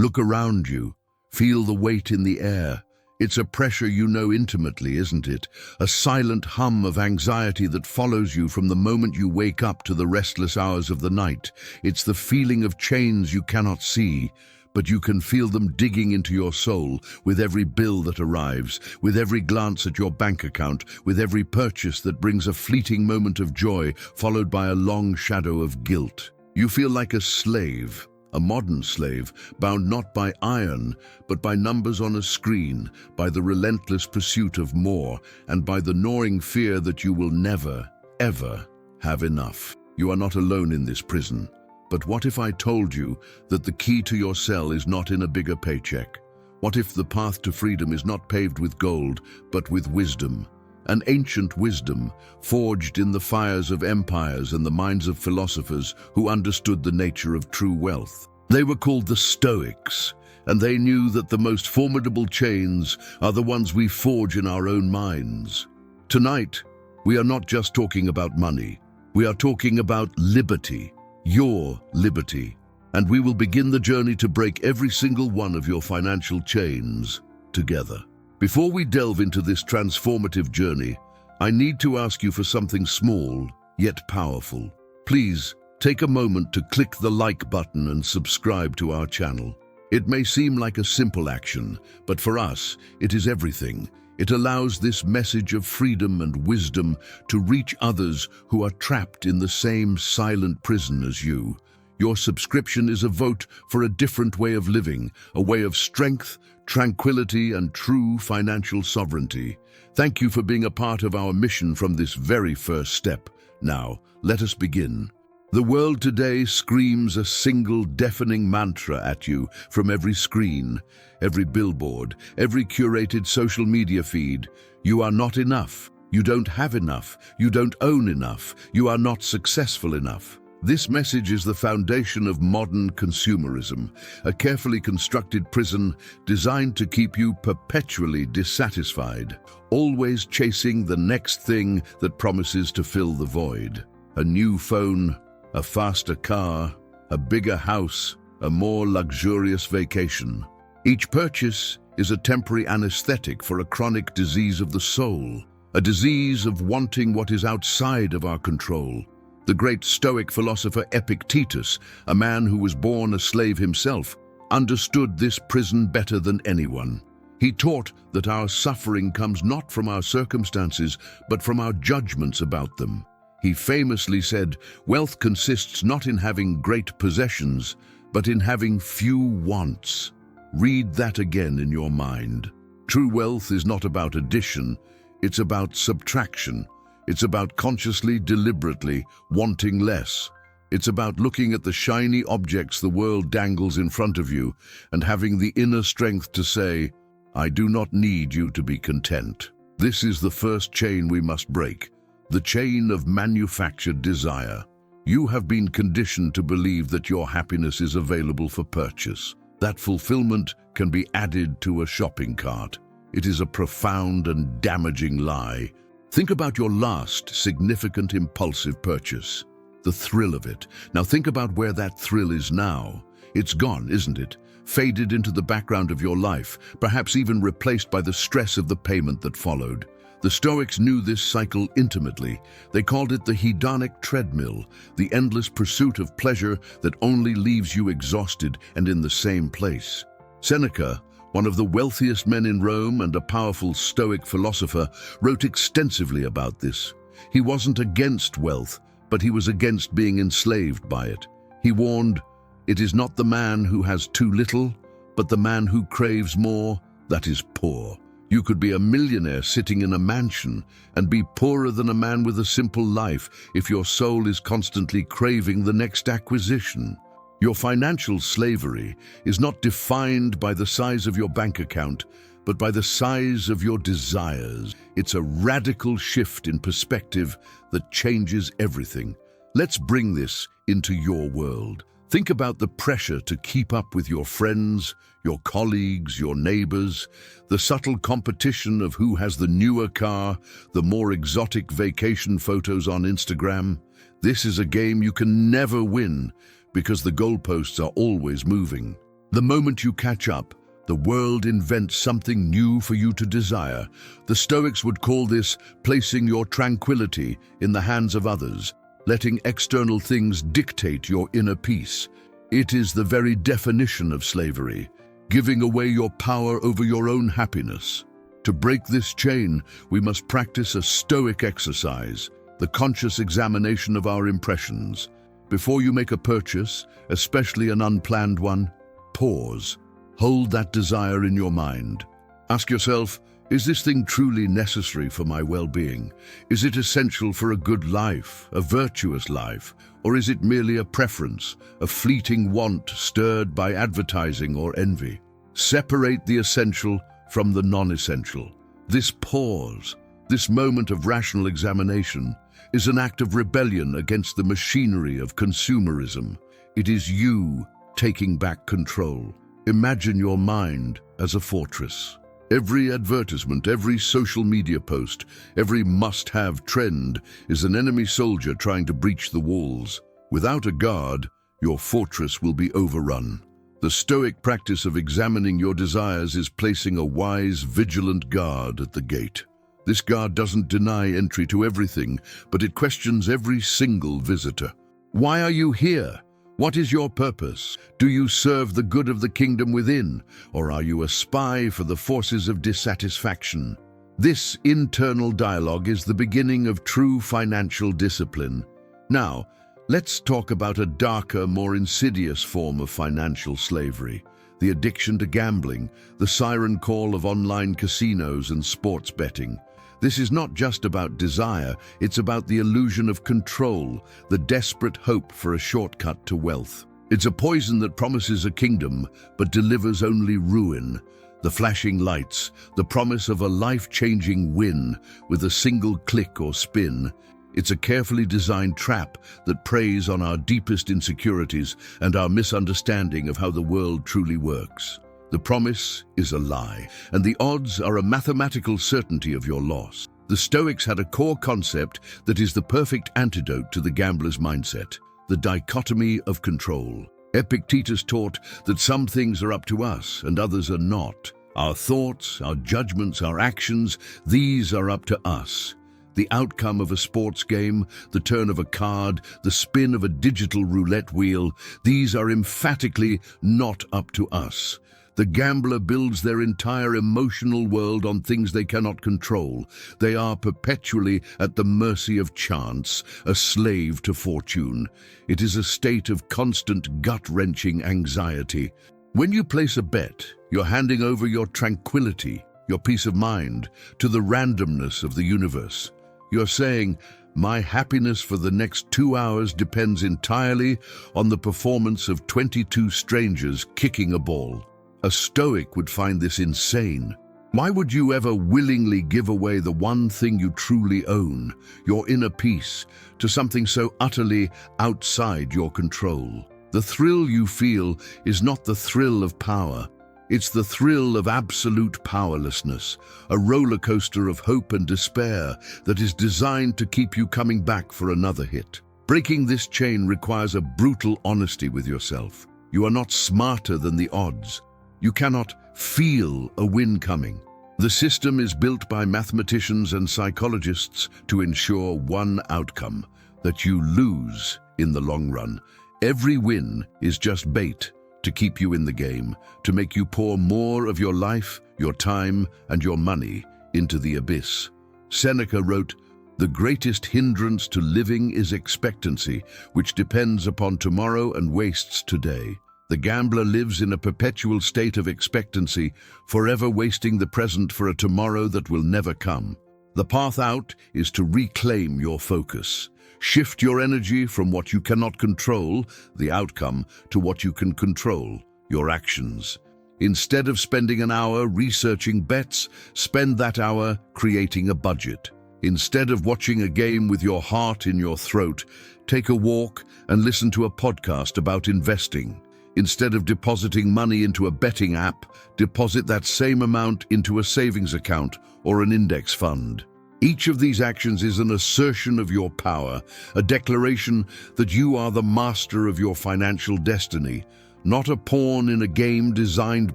Look around you. Feel the weight in the air. It's a pressure you know intimately, isn't it? A silent hum of anxiety that follows you from the moment you wake up to the restless hours of the night. It's the feeling of chains you cannot see, but you can feel them digging into your soul with every bill that arrives, with every glance at your bank account, with every purchase that brings a fleeting moment of joy followed by a long shadow of guilt. You feel like a slave. A modern slave, bound not by iron, but by numbers on a screen, by the relentless pursuit of more, and by the gnawing fear that you will never, ever have enough. You are not alone in this prison. But what if I told you that the key to your cell is not in a bigger paycheck? What if the path to freedom is not paved with gold, but with wisdom? An ancient wisdom, forged in the fires of empires and the minds of philosophers who understood the nature of true wealth. They were called the Stoics, and they knew that the most formidable chains are the ones we forge in our own minds. Tonight, we are not just talking about money. We are talking about liberty, your liberty. And we will begin the journey to break every single one of your financial chains together. Before we delve into this transformative journey, I need to ask you for something small, yet powerful. Please, take a moment to click the like button and subscribe to our channel. It may seem like a simple action, but for us, it is everything. It allows this message of freedom and wisdom to reach others who are trapped in the same silent prison as you. Your subscription is a vote for a different way of living, a way of strength, tranquility, and true financial sovereignty. Thank you for being a part of our mission from this very first step. Now, let us begin. The world today screams a single deafening mantra at you from every screen, every billboard, every curated social media feed. You are not enough. You don't have enough. You don't own enough. You are not successful enough. This message is the foundation of modern consumerism, a carefully constructed prison designed to keep you perpetually dissatisfied, always chasing the next thing that promises to fill the void. A new phone, a faster car, a bigger house, a more luxurious vacation. Each purchase is a temporary anesthetic for a chronic disease of the soul, a disease of wanting what is outside of our control. The great Stoic philosopher Epictetus, a man who was born a slave himself, understood this prison better than anyone. He taught that our suffering comes not from our circumstances, but from our judgments about them. He famously said, "Wealth consists not in having great possessions, but in having few wants." Read that again in your mind. True wealth is not about addition, it's about subtraction. It's about consciously, deliberately wanting less. It's about looking at the shiny objects the world dangles in front of you and having the inner strength to say, "I do not need you to be content." This is the first chain we must break, the chain of manufactured desire. You have been conditioned to believe that your happiness is available for purchase, that fulfillment can be added to a shopping cart. It is a profound and damaging lie. Think about your last significant impulsive purchase, the thrill of it. Now think about where that thrill is now. It's gone, isn't it? Faded into the background of your life, perhaps even replaced by the stress of the payment that followed. The Stoics knew this cycle intimately. They called it the hedonic treadmill, the endless pursuit of pleasure that only leaves you exhausted and in the same place. Seneca, one of the wealthiest men in Rome and a powerful Stoic philosopher, wrote extensively about this. He wasn't against wealth, but he was against being enslaved by it. He warned, "It is not the man who has too little, but the man who craves more that is poor." You could be a millionaire sitting in a mansion and be poorer than a man with a simple life if your soul is constantly craving the next acquisition. Your financial slavery is not defined by the size of your bank account, but by the size of your desires. It's a radical shift in perspective that changes everything. Let's bring this into your world. Think about the pressure to keep up with your friends, your colleagues, your neighbors, the subtle competition of who has the newer car, the more exotic vacation photos on Instagram. This is a game you can never win, because the goalposts are always moving. The moment you catch up, the world invents something new for you to desire. The Stoics would call this placing your tranquility in the hands of others, letting external things dictate your inner peace. It is the very definition of slavery, giving away your power over your own happiness. To break this chain, we must practice a Stoic exercise, the conscious examination of our impressions. Before you make a purchase, especially an unplanned one, pause. Hold that desire in your mind. Ask yourself, is this thing truly necessary for my well-being? Is it essential for a good life, a virtuous life? Or is it merely a preference, a fleeting want stirred by advertising or envy? Separate the essential from the non-essential. This pause, this moment of rational examination, is an act of rebellion against the machinery of consumerism. It is you taking back control. Imagine your mind as a fortress. Every advertisement, every social media post, every must-have trend is an enemy soldier trying to breach the walls. Without a guard, your fortress will be overrun. The Stoic practice of examining your desires is placing a wise, vigilant guard at the gate. This guard doesn't deny entry to everything, but it questions every single visitor. Why are you here? What is your purpose? Do you serve the good of the kingdom within, or are you a spy for the forces of dissatisfaction? This internal dialogue is the beginning of true financial discipline. Now, let's talk about a darker, more insidious form of financial slavery, the addiction to gambling, the siren call of online casinos and sports betting. This is not just about desire, it's about the illusion of control, the desperate hope for a shortcut to wealth. It's a poison that promises a kingdom, but delivers only ruin. The flashing lights, the promise of a life-changing win with a single click or spin. It's a carefully designed trap that preys on our deepest insecurities and our misunderstanding of how the world truly works. The promise is a lie, and the odds are a mathematical certainty of your loss. The Stoics had a core concept that is the perfect antidote to the gambler's mindset, the dichotomy of control. Epictetus taught that some things are up to us and others are not. Our thoughts, our judgments, our actions, these are up to us. The outcome of a sports game, the turn of a card, the spin of a digital roulette wheel, these are emphatically not up to us. The gambler builds their entire emotional world on things they cannot control. They are perpetually at the mercy of chance, a slave to fortune. It is a state of constant gut-wrenching anxiety. When you place a bet, you're handing over your tranquility, your peace of mind, to the randomness of the universe. You're saying, my happiness for the next 2 hours depends entirely on the performance of 22 strangers kicking a ball. A Stoic would find this insane. Why would you ever willingly give away the one thing you truly own, your inner peace, to something so utterly outside your control? The thrill you feel is not the thrill of power. It's the thrill of absolute powerlessness, a roller coaster of hope and despair that is designed to keep you coming back for another hit. Breaking this chain requires a brutal honesty with yourself. You are not smarter than the odds. You cannot feel a win coming. The system is built by mathematicians and psychologists to ensure one outcome, that you lose in the long run. Every win is just bait to keep you in the game, to make you pour more of your life, your time, and your money into the abyss. Seneca wrote, "The greatest hindrance to living is expectancy, which depends upon tomorrow and wastes today." The gambler lives in a perpetual state of expectancy, forever wasting the present for a tomorrow that will never come. The path out is to reclaim your focus. Shift your energy from what you cannot control, the outcome, to what you can control, your actions. Instead of spending an hour researching bets, spend that hour creating a budget. Instead of watching a game with your heart in your throat, take a walk and listen to a podcast about investing. Instead of depositing money into a betting app, deposit that same amount into a savings account or an index fund. Each of these actions is an assertion of your power, a declaration that you are the master of your financial destiny, not a pawn in a game designed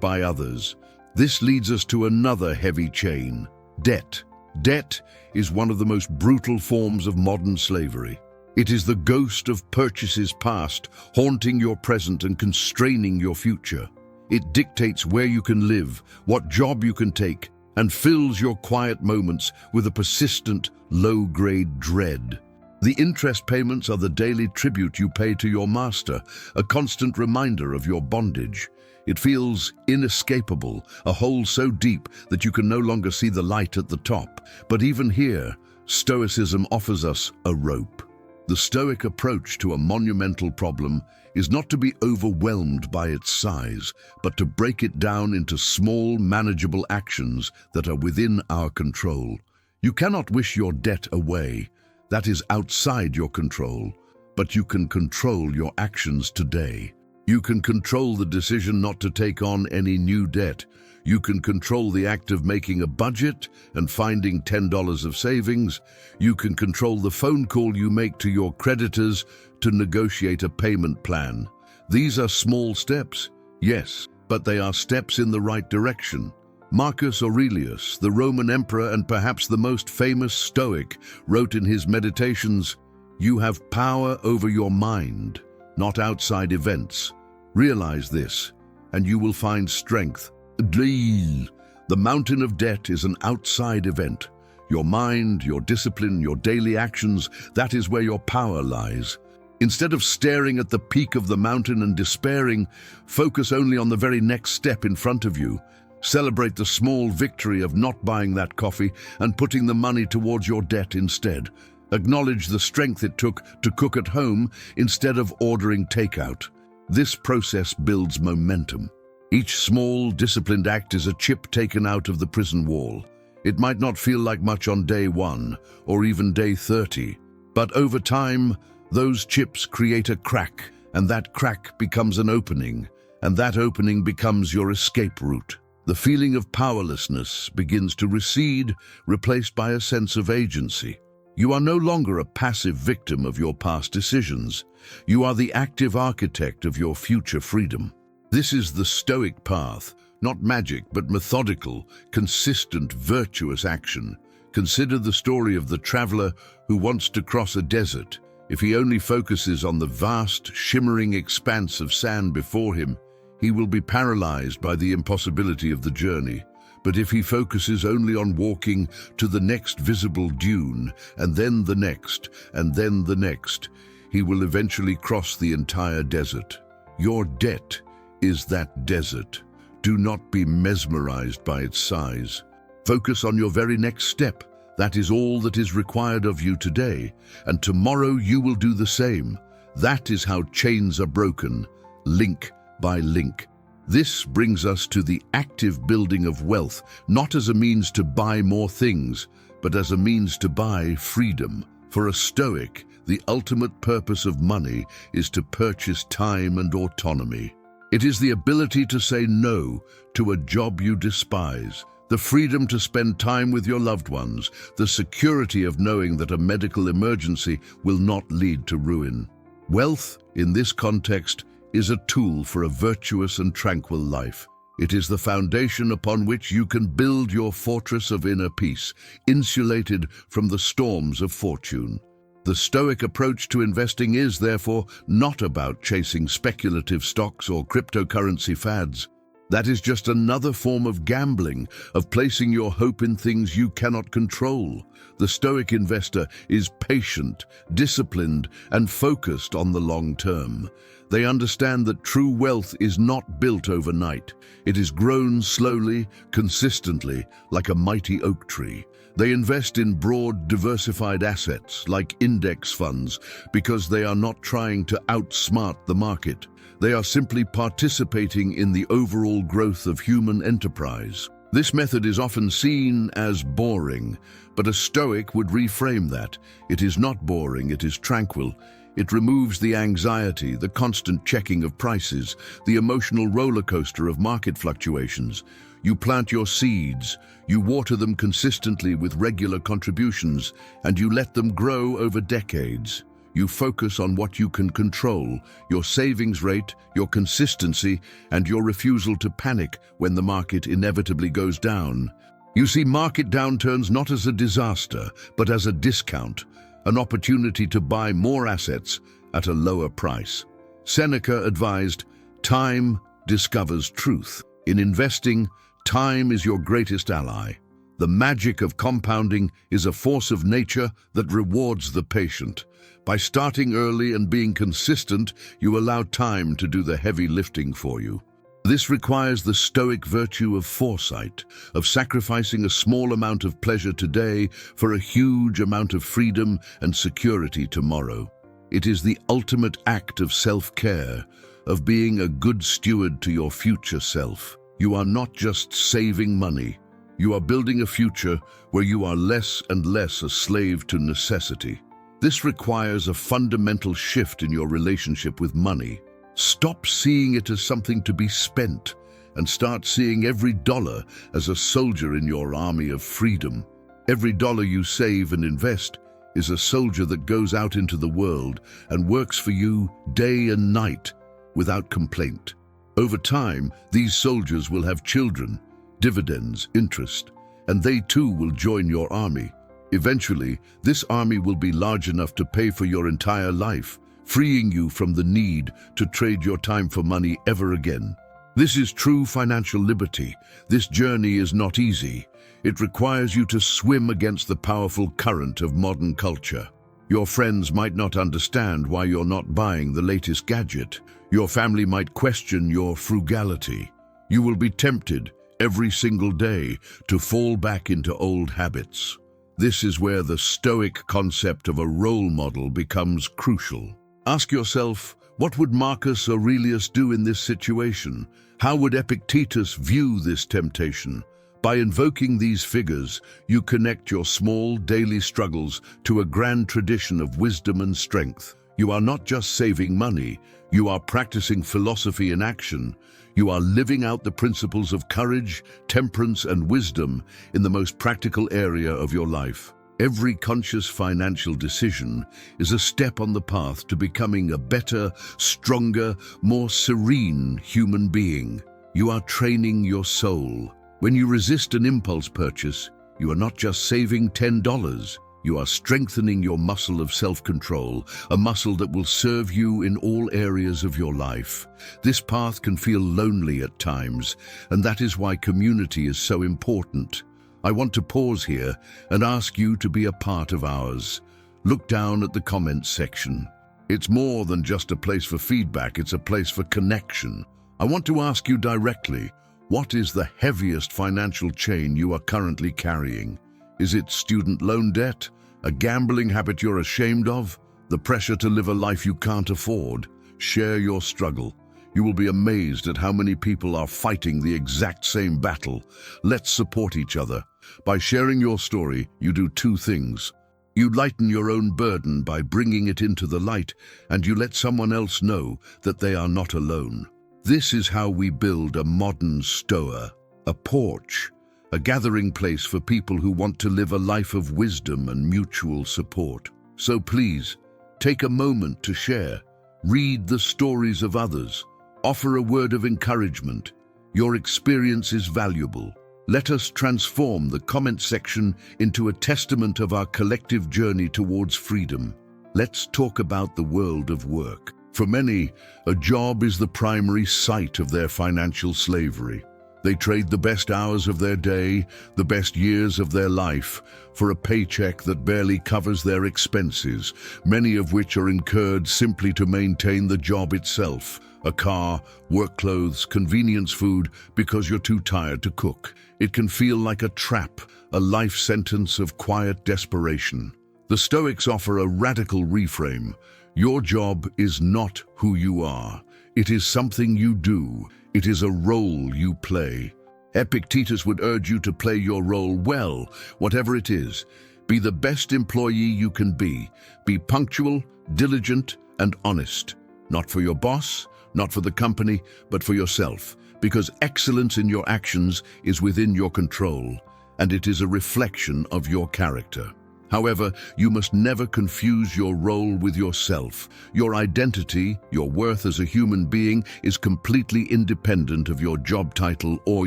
by others. This leads us to another heavy chain: debt. Debt is one of the most brutal forms of modern slavery. It is the ghost of purchases past, haunting your present and constraining your future. It dictates where you can live, what job you can take, and fills your quiet moments with a persistent, low-grade dread. The interest payments are the daily tribute you pay to your master, a constant reminder of your bondage. It feels inescapable, a hole so deep that you can no longer see the light at the top. But even here, Stoicism offers us a rope. The Stoic approach to a monumental problem is not to be overwhelmed by its size, but to break it down into small, manageable actions that are within our control. You cannot wish your debt away. That is outside your control, but you can control your actions today. You can control the decision not to take on any new debt. You can control the act of making a budget and finding $10 of savings. You can control the phone call you make to your creditors to negotiate a payment plan. These are small steps, yes, but they are steps in the right direction. Marcus Aurelius, the Roman emperor and perhaps the most famous Stoic, wrote in his Meditations, "You have power over your mind, not outside events. Realize this, and you will find strength." The mountain of debt is an outside event. Your mind, your discipline, your daily actions, that is where your power lies. Instead of staring at the peak of the mountain and despairing, focus only on the very next step in front of you. Celebrate the small victory of not buying that coffee and putting the money towards your debt instead. Acknowledge the strength it took to cook at home instead of ordering takeout. This process builds momentum. Each small, disciplined act is a chip taken out of the prison wall. It might not feel like much on day 1 or even day 30, but over time, those chips create a crack, and that crack becomes an opening, and that opening becomes your escape route. The feeling of powerlessness begins to recede, replaced by a sense of agency. You are no longer a passive victim of your past decisions. You are the active architect of your future freedom. This is the Stoic path, not magic, but methodical, consistent, virtuous action. Consider the story of the traveler who wants to cross a desert. If he only focuses on the vast, shimmering expanse of sand before him, he will be paralyzed by the impossibility of the journey. But if he focuses only on walking to the next visible dune, and then the next, and then the next, he will eventually cross the entire desert. Your debt is that desert. Do not be mesmerized by its size. Focus on your very next step. That is all that is required of you today, and tomorrow you will do the same. That is how chains are broken, link by link. This brings us to the active building of wealth, not as a means to buy more things, but as a means to buy freedom. For a Stoic, the ultimate purpose of money is to purchase time and autonomy. It is the ability to say no to a job you despise, the freedom to spend time with your loved ones, the security of knowing that a medical emergency will not lead to ruin. Wealth, in this context, is a tool for a virtuous and tranquil life. It is the foundation upon which you can build your fortress of inner peace, insulated from the storms of fortune. The Stoic approach to investing is, therefore, not about chasing speculative stocks or cryptocurrency fads. That is just another form of gambling, of placing your hope in things you cannot control. The Stoic investor is patient, disciplined, and focused on the long term. They understand that true wealth is not built overnight. It is grown slowly, consistently, like a mighty oak tree. They invest in broad, diversified assets, like index funds, because they are not trying to outsmart the market. They are simply participating in the overall growth of human enterprise. This method is often seen as boring, but a Stoic would reframe that. It is not boring, it is tranquil. It removes the anxiety, the constant checking of prices, the emotional roller coaster of market fluctuations. You plant your seeds, you water them consistently with regular contributions, and you let them grow over decades. You focus on what you can control, your savings rate, your consistency, and your refusal to panic when the market inevitably goes down. You see market downturns not as a disaster, but as a discount, an opportunity to buy more assets at a lower price. Seneca advised, "Time discovers truth." In investing, time is your greatest ally. The magic of compounding is a force of nature that rewards the patient. By starting early and being consistent, you allow time to do the heavy lifting for you. This requires the stoic virtue of foresight, of sacrificing a small amount of pleasure today for a huge amount of freedom and security tomorrow. It is the ultimate act of self-care, of being a good steward to your future self. You are not just saving money. You are building a future where you are less and less a slave to necessity. This requires a fundamental shift in your relationship with money. Stop seeing it as something to be spent and start seeing every dollar as a soldier in your army of freedom. Every dollar you save and invest is a soldier that goes out into the world and works for you day and night without complaint. Over time, these soldiers will have children, dividends, interest, and they too will join your army. Eventually, this army will be large enough to pay for your entire life, freeing you from the need to trade your time for money ever again. This is true financial liberty. This journey is not easy. It requires you to swim against the powerful current of modern culture. Your friends might not understand why you're not buying the latest gadget. Your family might question your frugality. You will be tempted every single day to fall back into old habits. This is where the Stoic concept of a role model becomes crucial. Ask yourself, what would Marcus Aurelius do in this situation? How would Epictetus view this temptation? By invoking these figures, you connect your small daily struggles to a grand tradition of wisdom and strength. You are not just saving money, you are practicing philosophy in action. You are living out the principles of courage, temperance, and wisdom in the most practical area of your life. Every conscious financial decision is a step on the path to becoming a better, stronger, more serene human being. You are training your soul. When you resist an impulse purchase, you are not just saving $10. You are strengthening your muscle of self-control, a muscle that will serve you in all areas of your life. This path can feel lonely at times, and that is why community is so important. I want to pause here and ask you to be a part of ours. Look down at the comments section. It's more than just a place for feedback, it's a place for connection. I want to ask you directly, what is the heaviest financial chain you are currently carrying? Is it student loan debt? A gambling habit you're ashamed of? The pressure to live a life you can't afford? Share your struggle. You will be amazed at how many people are fighting the exact same battle. Let's support each other. By sharing your story, you do two things. You lighten your own burden by bringing it into the light, and you let someone else know that they are not alone. This is how we build a modern Stoa, a porch, a gathering place for people who want to live a life of wisdom and mutual support. So please, take a moment to share. Read the stories of others. Offer a word of encouragement. Your experience is valuable. Let us transform the comment section into a testament of our collective journey towards freedom. Let's talk about the world of work. For many, a job is the primary site of their financial slavery. They trade the best hours of their day, the best years of their life, for a paycheck that barely covers their expenses, many of which are incurred simply to maintain the job itself. A car, work clothes, convenience food, because you're too tired to cook. It can feel like a trap, a life sentence of quiet desperation. The Stoics offer a radical reframe. Your job is not who you are. It is something you do. It is a role you play. Epictetus would urge you to play your role well, whatever it is. Be the best employee you can be. Be punctual, diligent, and honest. Not for your boss, not for the company, but for yourself. Because excellence in your actions is within your control, and it is a reflection of your character. However, you must never confuse your role with yourself. Your identity, your worth as a human being, is completely independent of your job title or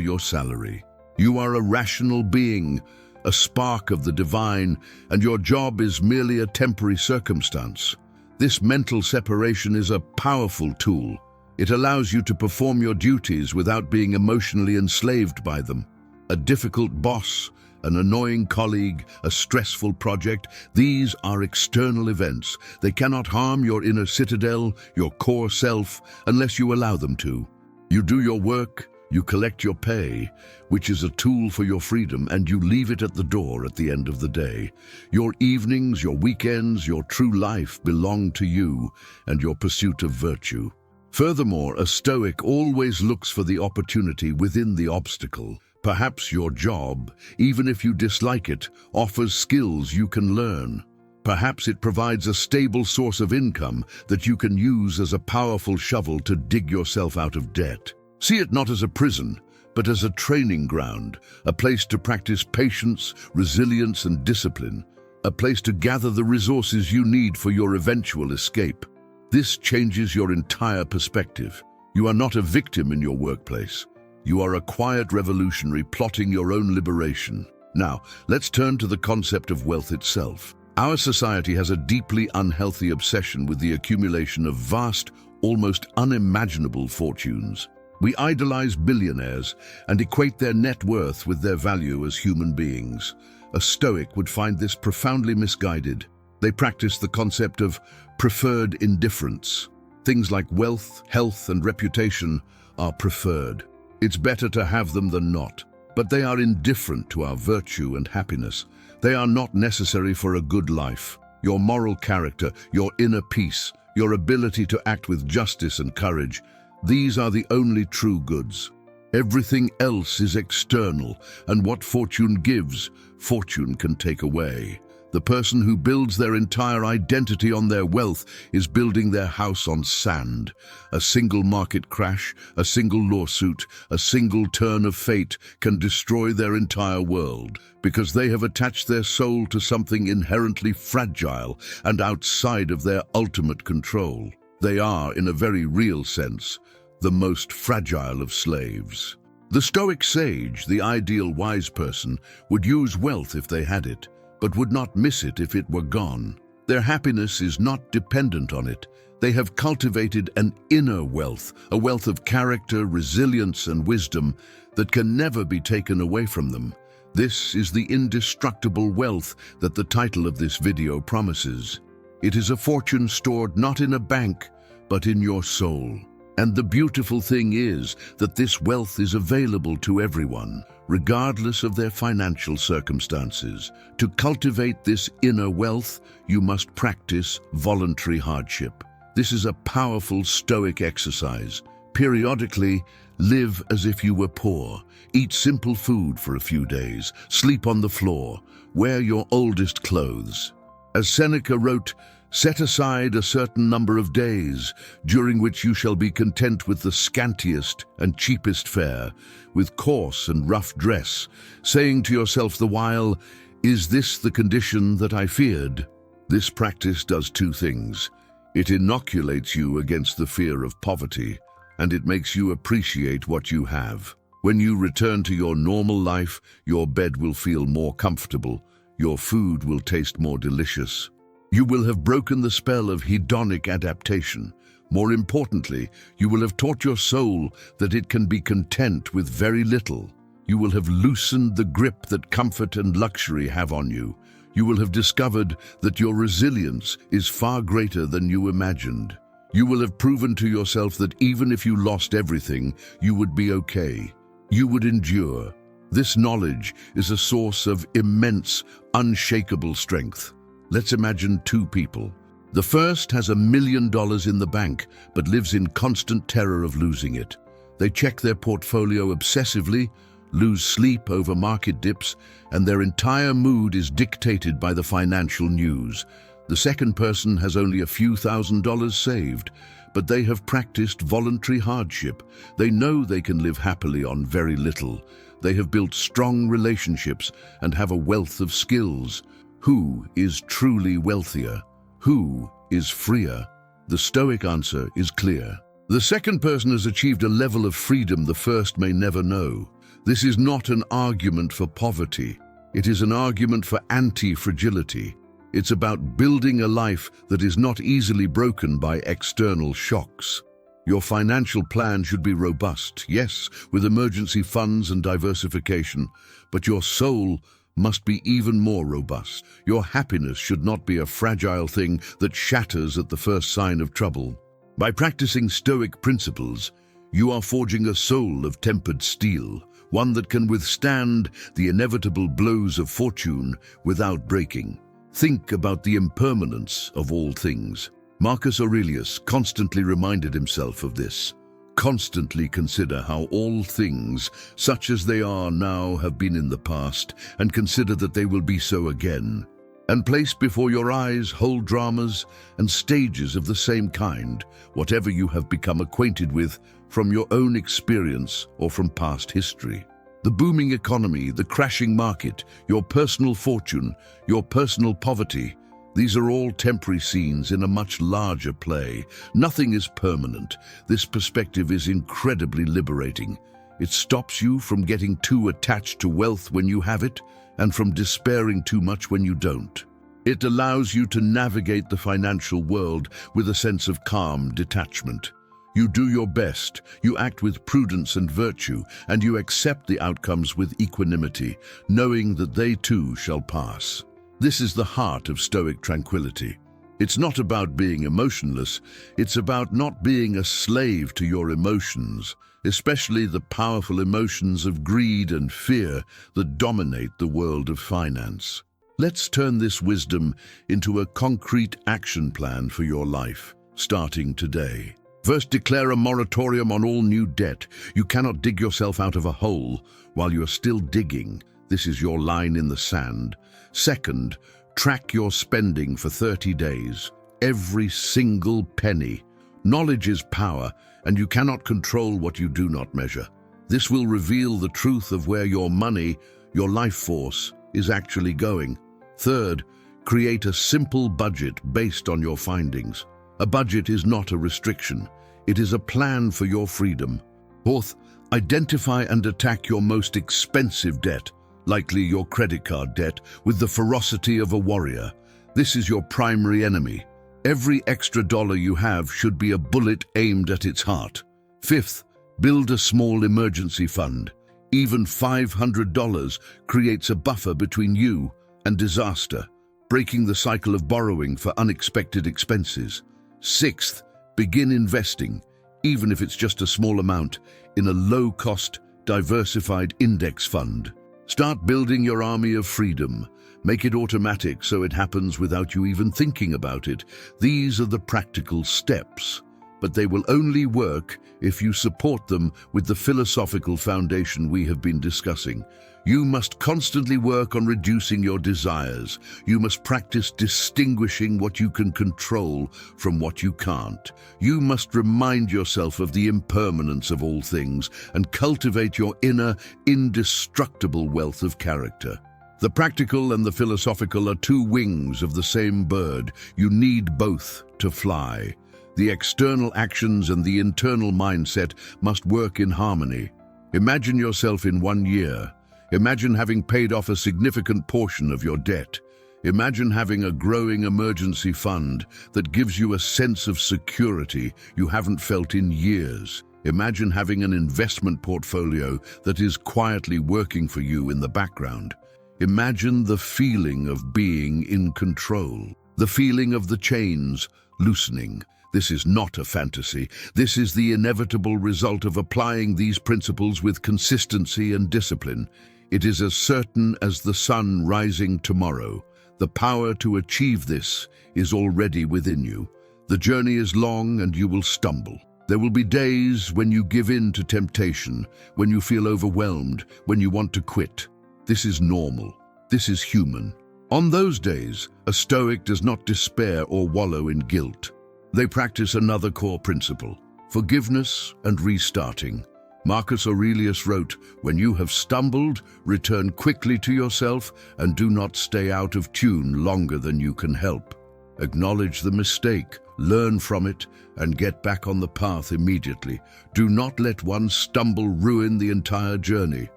your salary. You are a rational being, a spark of the divine, and your job is merely a temporary circumstance. This mental separation is a powerful tool. It allows you to perform your duties without being emotionally enslaved by them. A difficult boss, an annoying colleague, a stressful project, these are external events. They cannot harm your inner citadel, your core self, unless you allow them to. You do your work, you collect your pay, which is a tool for your freedom, and you leave it at the door at the end of the day. Your evenings, your weekends, your true life belong to you and your pursuit of virtue. Furthermore, a Stoic always looks for the opportunity within the obstacle. Perhaps your job, even if you dislike it, offers skills you can learn. Perhaps it provides a stable source of income that you can use as a powerful shovel to dig yourself out of debt. See it not as a prison, but as a training ground, a place to practice patience, resilience, and discipline, a place to gather the resources you need for your eventual escape. This changes your entire perspective. You are not a victim in your workplace. You are a quiet revolutionary plotting your own liberation. Now, let's turn to the concept of wealth itself. Our society has a deeply unhealthy obsession with the accumulation of vast, almost unimaginable fortunes. We idolize billionaires and equate their net worth with their value as human beings. A Stoic would find this profoundly misguided. They practice the concept of preferred indifference. Things like wealth, health, and reputation are preferred. It's better to have them than not, but they are indifferent to our virtue and happiness. They are not necessary for a good life. Your moral character, your inner peace, your ability to act with justice and courage, these are the only true goods. Everything else is external, and what fortune gives, fortune can take away. The person who builds their entire identity on their wealth is building their house on sand. A single market crash, a single lawsuit, a single turn of fate can destroy their entire world, because they have attached their soul to something inherently fragile and outside of their ultimate control. They are, in a very real sense, the most fragile of slaves. The Stoic sage, the ideal wise person, would use wealth if they had it, but would not miss it if it were gone. Their happiness is not dependent on it. They have cultivated an inner wealth, a wealth of character, resilience, and wisdom that can never be taken away from them. This is the indestructible wealth that the title of this video promises. It is a fortune stored not in a bank, but in your soul. And the beautiful thing is that this wealth is available to everyone, regardless of their financial circumstances. To cultivate this inner wealth, you must practice voluntary hardship. This is a powerful Stoic exercise. Periodically, live as if you were poor. Eat simple food for a few days. Sleep on the floor. Wear your oldest clothes. As Seneca wrote, set aside a certain number of days, during which you shall be content with the scantiest and cheapest fare, with coarse and rough dress, saying to yourself the while, is this the condition that I feared? This practice does two things. It inoculates you against the fear of poverty, and it makes you appreciate what you have. When you return to your normal life, your bed will feel more comfortable, your food will taste more delicious. You will have broken the spell of hedonic adaptation. More importantly, you will have taught your soul that it can be content with very little. You will have loosened the grip that comfort and luxury have on you. You will have discovered that your resilience is far greater than you imagined. You will have proven to yourself that even if you lost everything, you would be okay. You would endure. This knowledge is a source of immense, unshakable strength. Let's imagine two people. The first has $1 million in the bank, but lives in constant terror of losing it. They check their portfolio obsessively, lose sleep over market dips, and their entire mood is dictated by the financial news. The second person has only a few $1,000s saved, but they have practiced voluntary hardship. They know they can live happily on very little. They have built strong relationships and have a wealth of skills. Who is truly wealthier? Who is freer? The Stoic answer is clear. The second person has achieved a level of freedom the first may never know. This is not an argument for poverty. It is an argument for anti-fragility. It's about building a life that is not easily broken by external shocks. Your financial plan should be robust, yes, with emergency funds and diversification, but your soul must be even more robust. Your happiness should not be a fragile thing that shatters at the first sign of trouble. By practicing Stoic principles, you are forging a soul of tempered steel, one that can withstand the inevitable blows of fortune without breaking. Think about the impermanence of all things. Marcus Aurelius constantly reminded himself of this. Constantly consider how all things, such as they are now, have been in the past, and consider that they will be so again. And place before your eyes whole dramas and stages of the same kind, whatever you have become acquainted with from your own experience or from past history. The booming economy, the crashing market, your personal fortune, your personal poverty, these are all temporary scenes in a much larger play. Nothing is permanent. This perspective is incredibly liberating. It stops you from getting too attached to wealth when you have it, and from despairing too much when you don't. It allows you to navigate the financial world with a sense of calm detachment. You do your best, you act with prudence and virtue, and you accept the outcomes with equanimity, knowing that they too shall pass. This is the heart of Stoic tranquility. It's not about being emotionless, it's about not being a slave to your emotions, especially the powerful emotions of greed and fear that dominate the world of finance. Let's turn this wisdom into a concrete action plan for your life, starting today. First, declare a moratorium on all new debt. You cannot dig yourself out of a hole while you're still digging. This is your line in the sand. Second, track your spending for 30 days. Every single penny. Knowledge is power, and you cannot control what you do not measure. This will reveal the truth of where your money, your life force, is actually going. Third, create a simple budget based on your findings. A budget is not a restriction. It is a plan for your freedom. Fourth, identify and attack your most expensive debt, likely your credit card debt, with the ferocity of a warrior. This is your primary enemy. Every extra dollar you have should be a bullet aimed at its heart. Fifth, build a small emergency fund. Even $500 creates a buffer between you and disaster, breaking the cycle of borrowing for unexpected expenses. Sixth, begin investing, even if it's just a small amount, in a low-cost, diversified index fund. Start building your army of freedom. Make it automatic so it happens without you even thinking about it. These are the practical steps, but they will only work if you support them with the philosophical foundation we have been discussing. You must constantly work on reducing your desires. You must practice distinguishing what you can control from what you can't. You must remind yourself of the impermanence of all things and cultivate your inner, indestructible wealth of character. The practical and the philosophical are two wings of the same bird. You need both to fly. The external actions and the internal mindset must work in harmony. Imagine yourself in 1 year. Imagine having paid off a significant portion of your debt. Imagine having a growing emergency fund that gives you a sense of security you haven't felt in years. Imagine having an investment portfolio that is quietly working for you in the background. Imagine the feeling of being in control, the feeling of the chains loosening. This is not a fantasy. This is the inevitable result of applying these principles with consistency and discipline. It is as certain as the sun rising tomorrow. The power to achieve this is already within you. The journey is long and you will stumble. There will be days when you give in to temptation, when you feel overwhelmed, when you want to quit. This is normal. This is human. On those days, a Stoic does not despair or wallow in guilt. They practice another core principle: forgiveness and restarting. Marcus Aurelius wrote, "When you have stumbled, return quickly to yourself and do not stay out of tune longer than you can help. Acknowledge the mistake, learn from it, and get back on the path immediately. Do not let one stumble ruin the entire journey.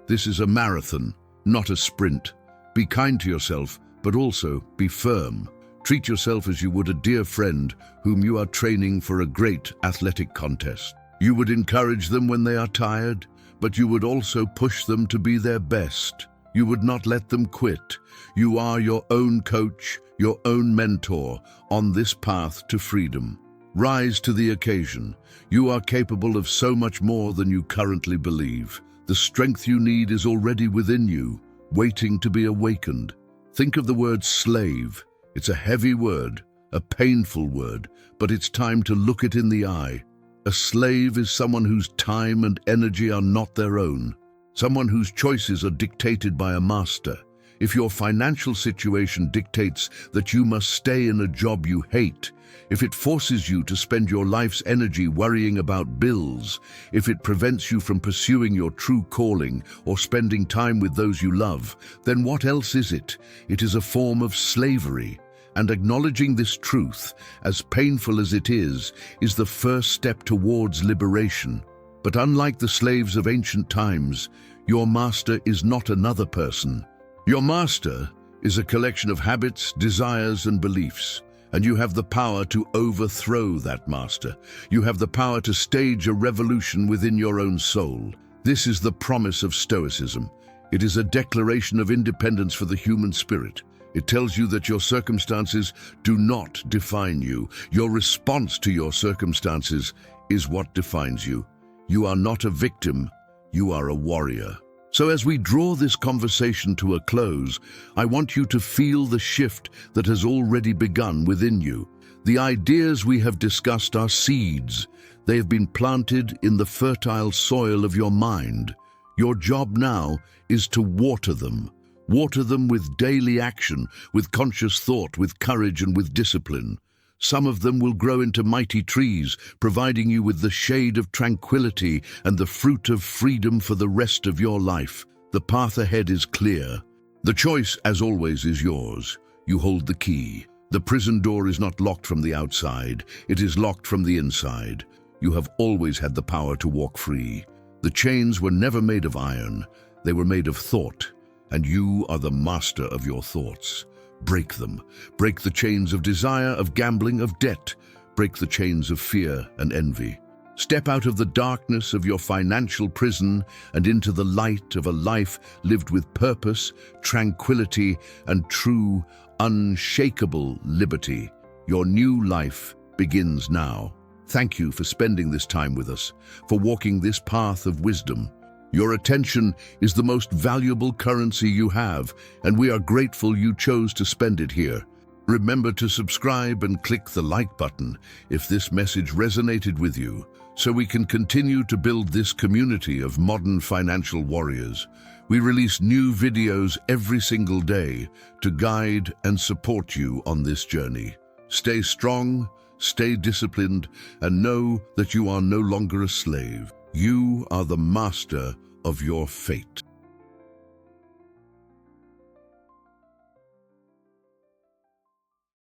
This is a marathon, not a sprint. Be kind to yourself, but also be firm. Treat yourself as you would a dear friend whom you are training for a great athletic contest. You would encourage them when they are tired, but you would also push them to be their best. You would not let them quit. You are your own coach, your own mentor on this path to freedom. Rise to the occasion. You are capable of so much more than you currently believe. The strength you need is already within you, waiting to be awakened. Think of the word slave. It's a heavy word, a painful word, but it's time to look it in the eye. A slave is someone whose time and energy are not their own, someone whose choices are dictated by a master. If your financial situation dictates that you must stay in a job you hate, if it forces you to spend your life's energy worrying about bills, if it prevents you from pursuing your true calling or spending time with those you love, then what else is it? It is a form of slavery. And acknowledging this truth, as painful as it is the first step towards liberation. But unlike the slaves of ancient times, your master is not another person. Your master is a collection of habits, desires, and beliefs, and you have the power to overthrow that master. You have the power to stage a revolution within your own soul. This is the promise of Stoicism. It is a declaration of independence for the human spirit. It tells you that your circumstances do not define you. Your response to your circumstances is what defines you. You are not a victim, you are a warrior. So as we draw this conversation to a close, I want you to feel the shift that has already begun within you. The ideas we have discussed are seeds. They have been planted in the fertile soil of your mind. Your job now is to water them. Water them with daily action, with conscious thought, with courage, and with discipline. Some of them will grow into mighty trees, providing you with the shade of tranquility and the fruit of freedom for the rest of your life. The path ahead is clear. The choice, as always, is yours. You hold the key. The prison door is not locked from the outside. It is locked from the inside. You have always had the power to walk free. The chains were never made of iron. They were made of thought. And you are the master of your thoughts. Break them. Break the chains of desire, of gambling, of debt. Break the chains of fear and envy. Step out of the darkness of your financial prison and into the light of a life lived with purpose, tranquility, and true, unshakable liberty. Your new life begins now. Thank you for spending this time with us, for walking this path of wisdom. Your attention is the most valuable currency you have, and we are grateful you chose to spend it here. Remember to subscribe and click the like button if this message resonated with you, so we can continue to build this community of modern financial warriors. We release new videos every single day to guide and support you on this journey. Stay strong, stay disciplined, and know that you are no longer a slave. You are the master of your fate.